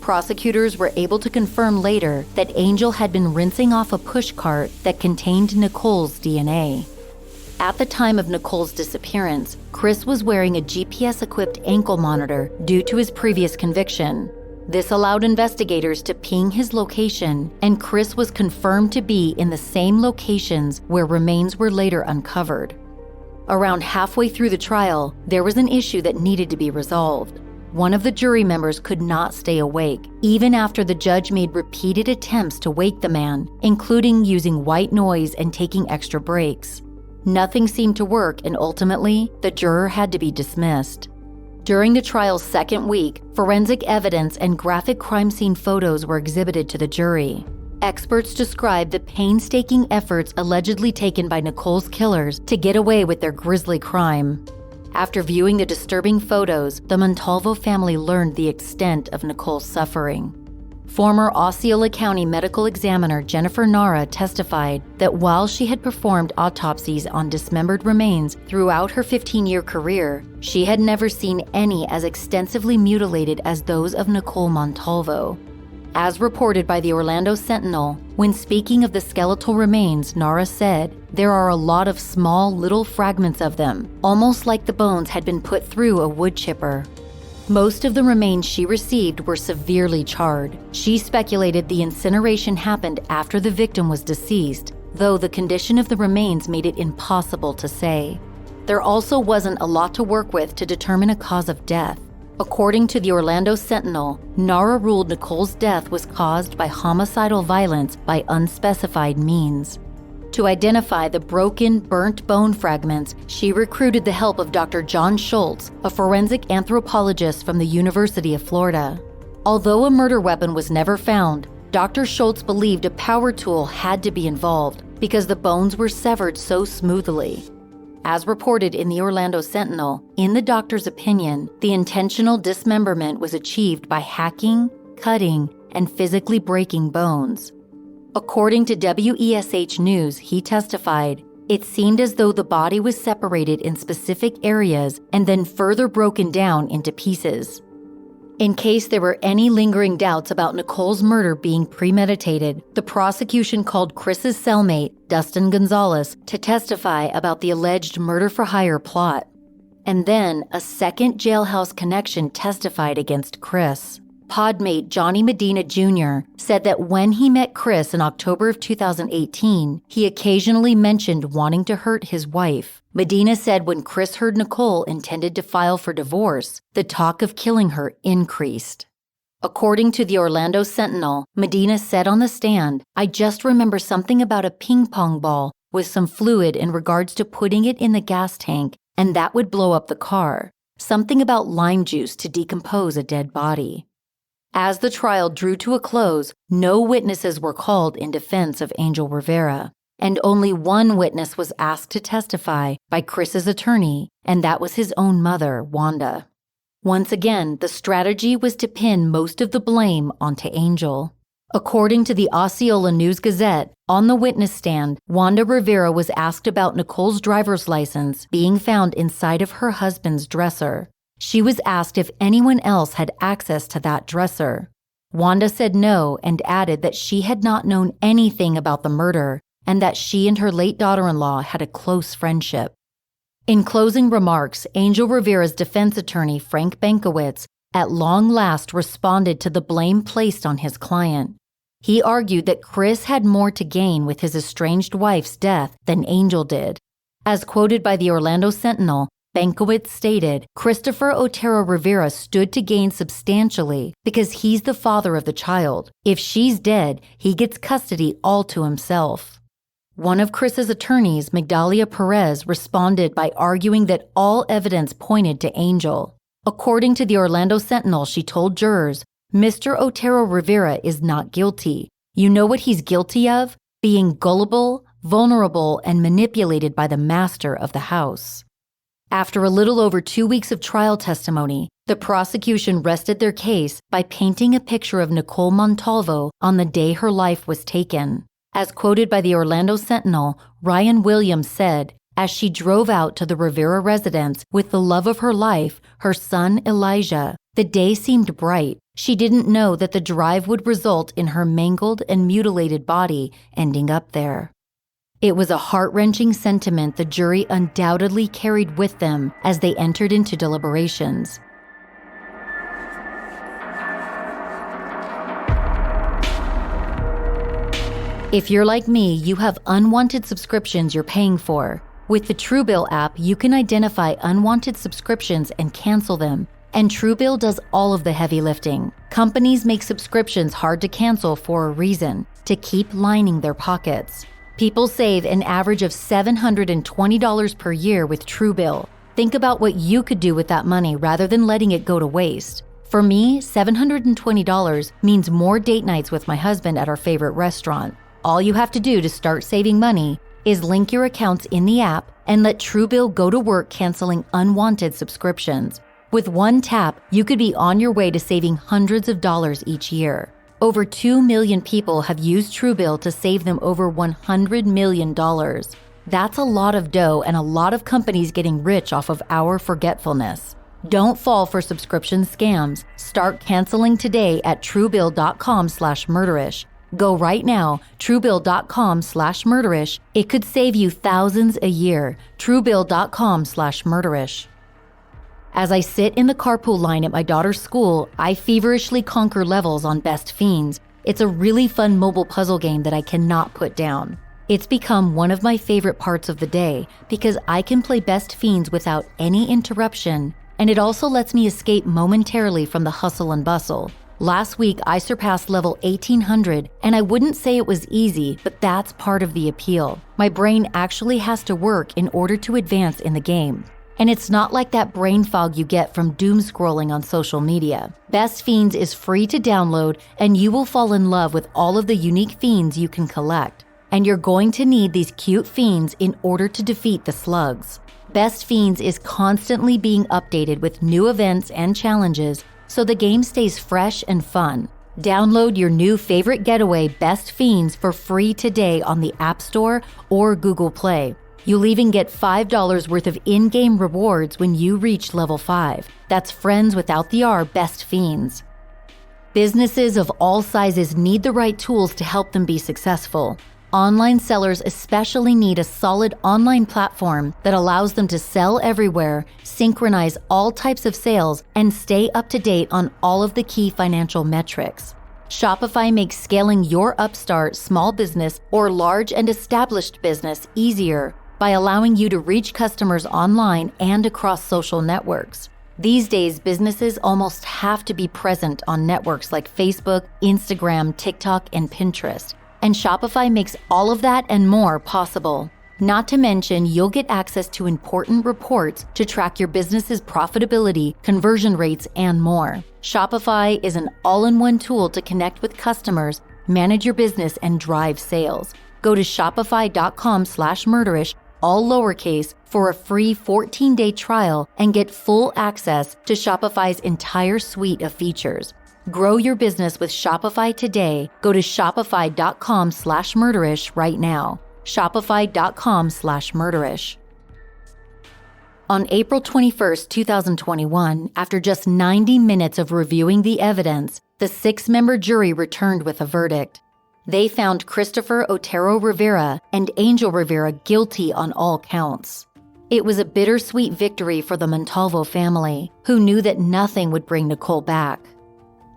Prosecutors were able to confirm later that Angel had been rinsing off a pushcart that contained Nicole's DNA. At the time of Nicole's disappearance, Chris was wearing a GPS-equipped ankle monitor due to his previous conviction. This allowed investigators to ping his location, and Chris was confirmed to be in the same locations where remains were later uncovered. Around halfway through the trial, there was an issue that needed to be resolved. One of the jury members could not stay awake, even after the judge made repeated attempts to wake the man, including using white noise and taking extra breaks. Nothing seemed to work, and ultimately, the juror had to be dismissed. During the trial's second week, forensic evidence and graphic crime scene photos were exhibited to the jury. Experts described the painstaking efforts allegedly taken by Nicole's killers to get away with their grisly crime. After viewing the disturbing photos, the Montalvo family learned the extent of Nicole's suffering. Former Osceola County medical examiner Jennifer Nara testified that while she had performed autopsies on dismembered remains throughout her 15-year career, she had never seen any as extensively mutilated as those of Nicole Montalvo. As reported by the Orlando Sentinel, when speaking of the skeletal remains, Nara said, "There are a lot of small little fragments of them, almost like the bones had been put through a wood chipper." Most of the remains she received were severely charred. She speculated the incineration happened after the victim was deceased, though the condition of the remains made it impossible to say. There also wasn't a lot to work with to determine a cause of death. According to the Orlando Sentinel, Nara ruled Nicole's death was caused by homicidal violence by unspecified means. To identify the broken, burnt bone fragments, she recruited the help of Dr. John Schultz, a forensic anthropologist from the University of Florida. Although a murder weapon was never found, Dr. Schultz believed a power tool had to be involved because the bones were severed so smoothly. As reported in the Orlando Sentinel, in the doctor's opinion, the intentional dismemberment was achieved by hacking, cutting, and physically breaking bones. According to WESH News, he testified, "It seemed as though the body was separated in specific areas and then further broken down into pieces." In case there were any lingering doubts about Nicole's murder being premeditated, the prosecution called Chris's cellmate, Dustin Gonzalez, to testify about the alleged murder-for-hire plot. And then a second jailhouse connection testified against Chris. Podmate Johnny Medina Jr. said that when he met Chris in October of 2018, he occasionally mentioned wanting to hurt his wife. Medina said when Chris heard Nicole intended to file for divorce, the talk of killing her increased. According to the Orlando Sentinel, Medina said on the stand, "I just remember something about a ping pong ball with some fluid in regards to putting it in the gas tank, and that would blow up the car. Something about lime juice to decompose a dead body." As the trial drew to a close, no witnesses were called in defense of Angel Rivera, and only one witness was asked to testify by Chris's attorney, and that was his own mother, Wanda. Once again, the strategy was to pin most of the blame onto Angel. According to the Osceola News-Gazette, on the witness stand, Wanda Rivera was asked about Nicole's driver's license being found inside of her husband's dresser. She was asked if anyone else had access to that dresser. Wanda said no and added that she had not known anything about the murder and that she and her late daughter-in-law had a close friendship. In closing remarks, Angel Rivera's defense attorney, Frank Bankowitz, at long last responded to the blame placed on his client. He argued that Chris had more to gain with his estranged wife's death than Angel did. As quoted by the Orlando Sentinel, Bankowitz stated, Christopher Otero Rivera stood to gain substantially because he's the father of the child. If she's dead, he gets custody all to himself. One of Chris's attorneys, Migdalia Perez, responded by arguing that all evidence pointed to Angel. According to the Orlando Sentinel, she told jurors, Mr. Otero Rivera is not guilty. You know what he's guilty of? Being gullible, vulnerable, and manipulated by the master of the house. After a little over 2 weeks of trial testimony, the prosecution rested their case by painting a picture of Nicole Montalvo on the day her life was taken. As quoted by the Orlando Sentinel, Ryan Williams said, as she drove out to the Rivera residence with the love of her life, her son Elijah, the day seemed bright. She didn't know that the drive would result in her mangled and mutilated body ending up there. It was a heart-wrenching sentiment the jury undoubtedly carried with them as they entered into deliberations. If you're like me, you have unwanted subscriptions you're paying for. With the Truebill app, you can identify unwanted subscriptions and cancel them. And Truebill does all of the heavy lifting. Companies make subscriptions hard to cancel for a reason, to keep lining their pockets. People save an average of $720 per year with Truebill. Think about what you could do with that money rather than letting it go to waste. For me, $720 means more date nights with my husband at our favorite restaurant. All you have to do to start saving money is link your accounts in the app and let Truebill go to work canceling unwanted subscriptions. With one tap, you could be on your way to saving hundreds of dollars each year. Over 2 million people have used Truebill to save them over $100 million. That's a lot of dough and a lot of companies getting rich off of our forgetfulness. Don't fall for subscription scams. Start canceling today at Truebill.com/murderish. Go right now, Truebill.com/murderish. It could save you thousands a year. Truebill.com/murderish. As I sit in the carpool line at my daughter's school, I feverishly conquer levels on Best Fiends. It's a really fun mobile puzzle game that I cannot put down. It's become one of my favorite parts of the day because I can play Best Fiends without any interruption, and it also lets me escape momentarily from the hustle and bustle. Last week, I surpassed level 1800, and I wouldn't say it was easy, but that's part of the appeal. My brain actually has to work in order to advance in the game. And it's not like that brain fog you get from doom scrolling on social media. Best Fiends is free to download, and you will fall in love with all of the unique fiends you can collect. And you're going to need these cute fiends in order to defeat the slugs. Best Fiends is constantly being updated with new events and challenges, so the game stays fresh and fun. Download your new favorite getaway, Best Fiends, for free today on the App Store or Google Play. You'll even get $5 worth of in-game rewards when you reach level 5. That's friends without the R, Best Fiends. Businesses of all sizes need the right tools to help them be successful. Online sellers especially need a solid online platform that allows them to sell everywhere, synchronize all types of sales, and stay up to date on all of the key financial metrics. Shopify makes scaling your upstart, small business, or large and established business easier by allowing you to reach customers online and across social networks. These days, businesses almost have to be present on networks like Facebook, Instagram, TikTok, and Pinterest. And Shopify makes all of that and more possible. Not to mention, you'll get access to important reports to track your business's profitability, conversion rates, and more. Shopify is an all-in-one tool to connect with customers, manage your business, and drive sales. Go to shopify.com/murderish, all lowercase, for a free 14-day trial and get full access to Shopify's entire suite of features. Grow your business with Shopify today. Go to shopify.com/murderish right now. Shopify.com/murderish. On April 21st, 2021, after just 90 minutes of reviewing the evidence, the 6-member jury returned with a verdict. They found Christopher Otero Rivera and Angel Rivera guilty on all counts. It was a bittersweet victory for the Montalvo family, who knew that nothing would bring Nicole back.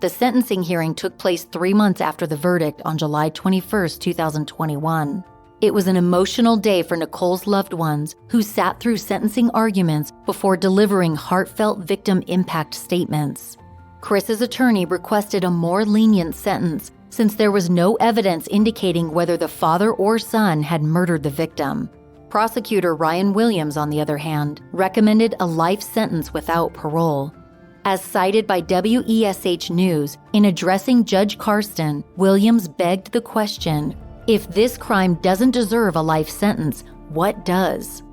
The sentencing hearing took place 3 months after the verdict on July 21, 2021. It was an emotional day for Nicole's loved ones, who sat through sentencing arguments before delivering heartfelt victim impact statements. Chris's attorney requested a more lenient sentence since there was no evidence indicating whether the father or son had murdered the victim. Prosecutor Ryan Williams, on the other hand, recommended a life sentence without parole. As cited by WESH News, in addressing Judge Karsten, Williams begged the question, if this crime doesn't deserve a life sentence, what does?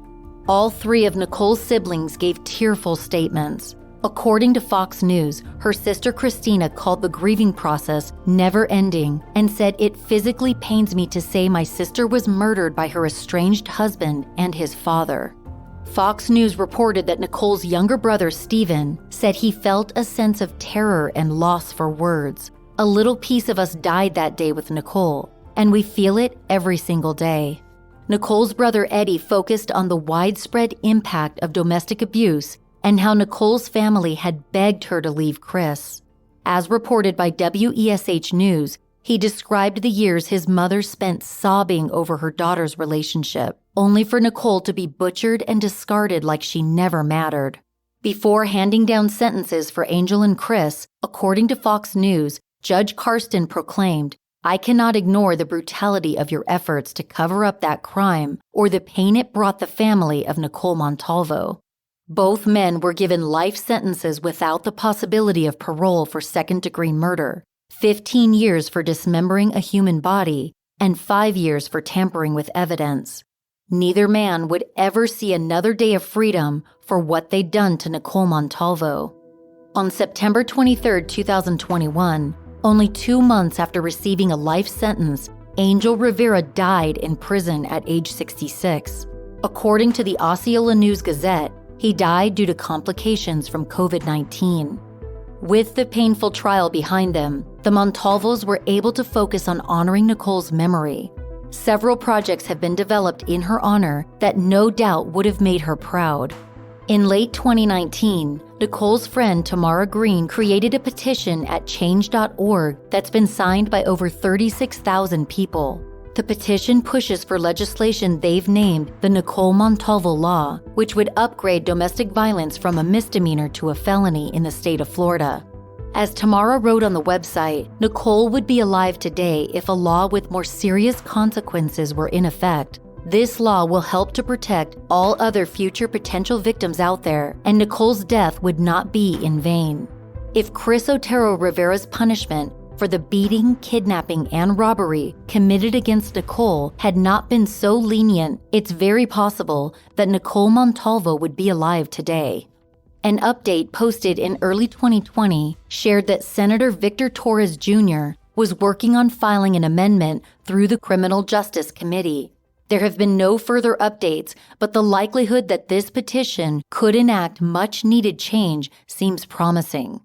All 3 of Nicole's siblings gave tearful statements. According to Fox News, her sister Christina called the grieving process never-ending and said, "It physically pains me to say my sister was murdered by her estranged husband and his father." Fox News reported that Nicole's younger brother, Stephen, said he felt a sense of terror and loss for words. "A little piece of us died that day with Nicole, and we feel it every single day." Nicole's brother Eddie focused on the widespread impact of domestic abuse and how Nicole's family had begged her to leave Chris. As reported by WESH News, he described the years his mother spent sobbing over her daughter's relationship, only for Nicole to be butchered and discarded like she never mattered. Before handing down sentences for Angel and Chris, according to Fox News, Judge Karsten proclaimed, "I cannot ignore the brutality of your efforts to cover up that crime or the pain it brought the family of Nicole Montalvo." Both men were given life sentences without the possibility of parole for second-degree murder, 15 years for dismembering a human body, and 5 years for tampering with evidence. Neither man would ever see another day of freedom for what they'd done to Nicole Montalvo. On September 23, 2021, only 2 months after receiving a life sentence, Angel Rivera died in prison at age 66. According to the Osceola News-Gazette, he died due to complications from COVID-19. With the painful trial behind them, the Montalvos were able to focus on honoring Nicole's memory. Several projects have been developed in her honor that no doubt would have made her proud. In late 2019, Nicole's friend Tamara Green created a petition at change.org that's been signed by over 36,000 people. The petition pushes for legislation they've named the Nicole Montalvo Law, which would upgrade domestic violence from a misdemeanor to a felony in the state of Florida. As Tamara wrote on the website, Nicole would be alive today if a law with more serious consequences were in effect. This law will help to protect all other future potential victims out there, and Nicole's death would not be in vain. If Chris Otero Rivera's punishment for the beating, kidnapping, and robbery committed against Nicole had not been so lenient, it's very possible that Nicole Montalvo would be alive today. An update posted in early 2020 shared that Senator Victor Torres Jr. was working on filing an amendment through the Criminal Justice Committee. There have been no further updates, but the likelihood that this petition could enact much-needed change seems promising.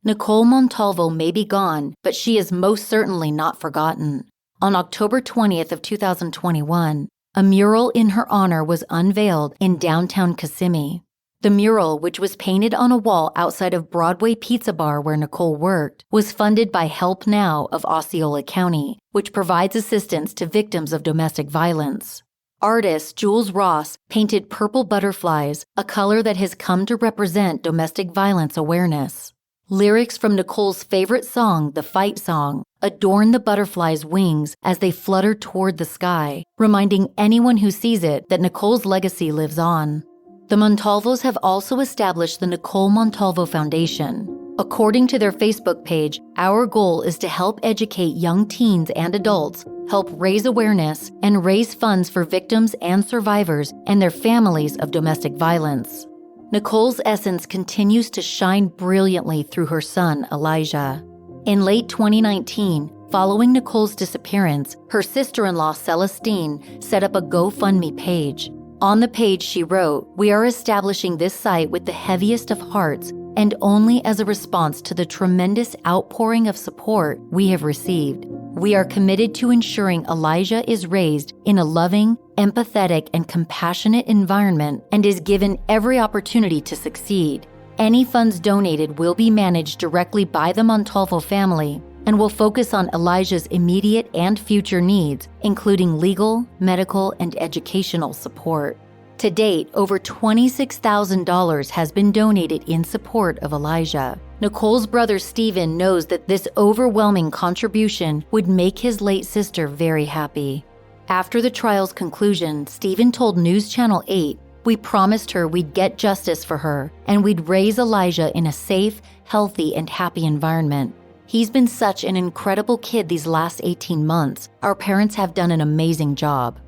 Nicole Montalvo may be gone, but she is most certainly not forgotten. On October 20th of 2021, a mural in her honor was unveiled in downtown Kissimmee. The mural, which was painted on a wall outside of Broadway Pizza Bar where Nicole worked, was funded by Help Now of Osceola County, which provides assistance to victims of domestic violence. Artist Jules Ross painted purple butterflies, a color that has come to represent domestic violence awareness. Lyrics from Nicole's favorite song, the Fight Song, adorn the butterflies' wings as they flutter toward the sky, reminding anyone who sees it that Nicole's legacy lives on. The Montalvos have also established the Nicole Montalvo Foundation. According to their Facebook page, our goal is to help educate young teens and adults, help raise awareness, and raise funds for victims and survivors and their families of domestic violence. Nicole's essence continues to shine brilliantly through her son, Elijah. In late 2019, following Nicole's disappearance, her sister-in-law, Celestine, set up a GoFundMe page. On the page, she wrote, "We are establishing this site with the heaviest of hearts and only as a response to the tremendous outpouring of support we have received. We are committed to ensuring Elijah is raised in a loving, empathetic, and compassionate environment and is given every opportunity to succeed. Any funds donated will be managed directly by the Montalvo family and will focus on Elijah's immediate and future needs, including legal, medical, and educational support. To date, over $26,000 has been donated in support of Elijah. Nicole's brother Stephen knows that this overwhelming contribution would make his late sister very happy. After the trial's conclusion, Stephen told News Channel 8, "We promised her we'd get justice for her, and we'd raise Elijah in a safe, healthy, and happy environment. He's been such an incredible kid these last 18 months. Our parents have done an amazing job."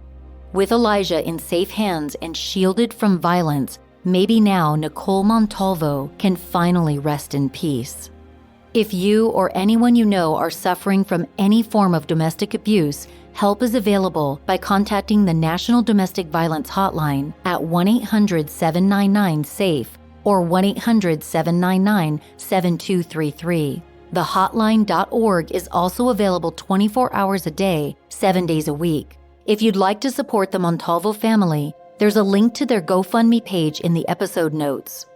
With Elijah in safe hands and shielded from violence, maybe now Nicole Montalvo can finally rest in peace. If you or anyone you know are suffering from any form of domestic abuse, help is available by contacting the National Domestic Violence Hotline at 1-800-799-SAFE or 1-800-799-7233. The hotline.org is also available 24 hours a day, 7 days a week. If you'd like to support the Montalvo family, there's a link to their GoFundMe page in the episode notes.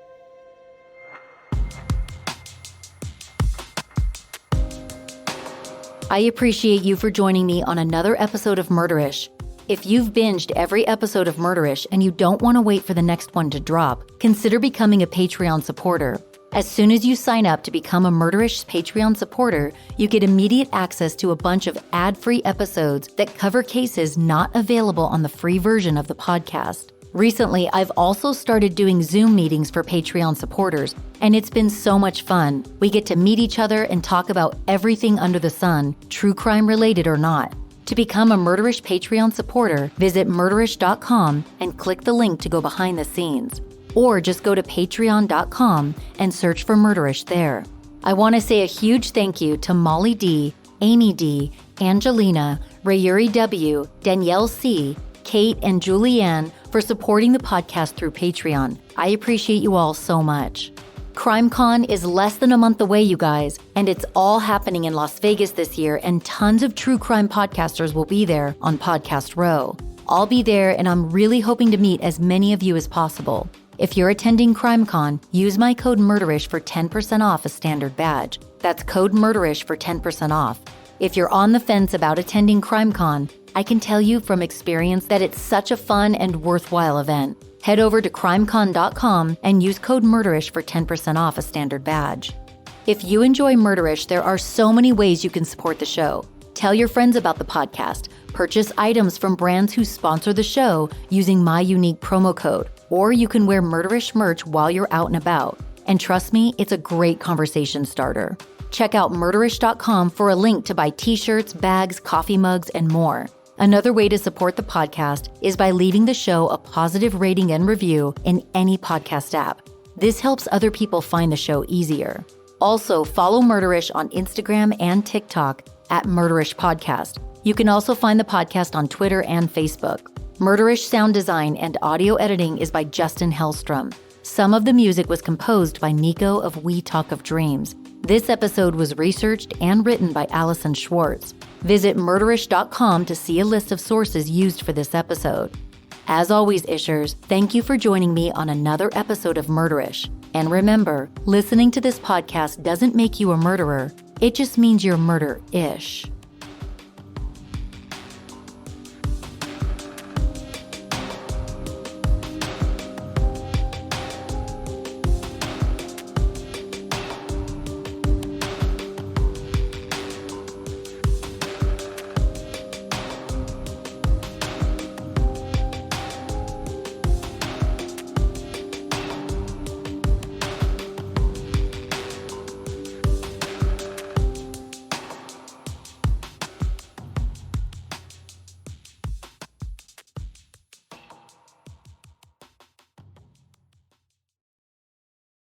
I appreciate you for joining me on another episode of Murderish. If you've binged every episode of Murderish and you don't want to wait for the next one to drop, consider becoming a Patreon supporter. As soon as you sign up to become a Murderish Patreon supporter, you get immediate access to a bunch of ad-free episodes that cover cases not available on the free version of the podcast. Recently, I've also started doing Zoom meetings for Patreon supporters, and it's been so much fun. We get to meet each other and talk about everything under the sun, true crime related or not. To become a Murderish Patreon supporter, visit murderish.com and click the link to go behind the scenes. Or just go to patreon.com and search for Murderish there. I want to say a huge thank you to Molly D, Amy D, Angelina, Rayuri W, Danielle C, Kate, and Julianne for supporting the podcast through Patreon. I appreciate you all so much. CrimeCon is less than a month away, you guys, and it's all happening in Las Vegas this year, and tons of true crime podcasters will be there on Podcast Row. I'll be there, and I'm really hoping to meet as many of you as possible. If you're attending CrimeCon, use my code MURDERISH for 10% off a standard badge. That's code MURDERISH for 10% off. If you're on the fence about attending CrimeCon, I can tell you from experience that it's such a fun and worthwhile event. Head over to crimecon.com and use code MURDERISH for 10% off a standard badge. If you enjoy Murderish, there are so many ways you can support the show. Tell your friends about the podcast, purchase items from brands who sponsor the show using my unique promo code, or you can wear Murderish merch while you're out and about. And trust me, it's a great conversation starter. Check out murderish.com for a link to buy t-shirts, bags, coffee mugs, and more. Another way to support the podcast is by leaving the show a positive rating and review in any podcast app. This helps other people find the show easier. Also, follow Murderish on Instagram and TikTok at Murderish Podcast. You can also find the podcast on Twitter and Facebook. Murderish sound design and audio editing is by Justin Hellstrom. Some of the music was composed by Nico of We Talk of Dreams. This episode was researched and written by Allison Schwartz. Visit murderish.com to see a list of sources used for this episode. As always, Ishers, thank you for joining me on another episode of Murderish. And remember, listening to this podcast doesn't make you a murderer. It just means you're murder-ish.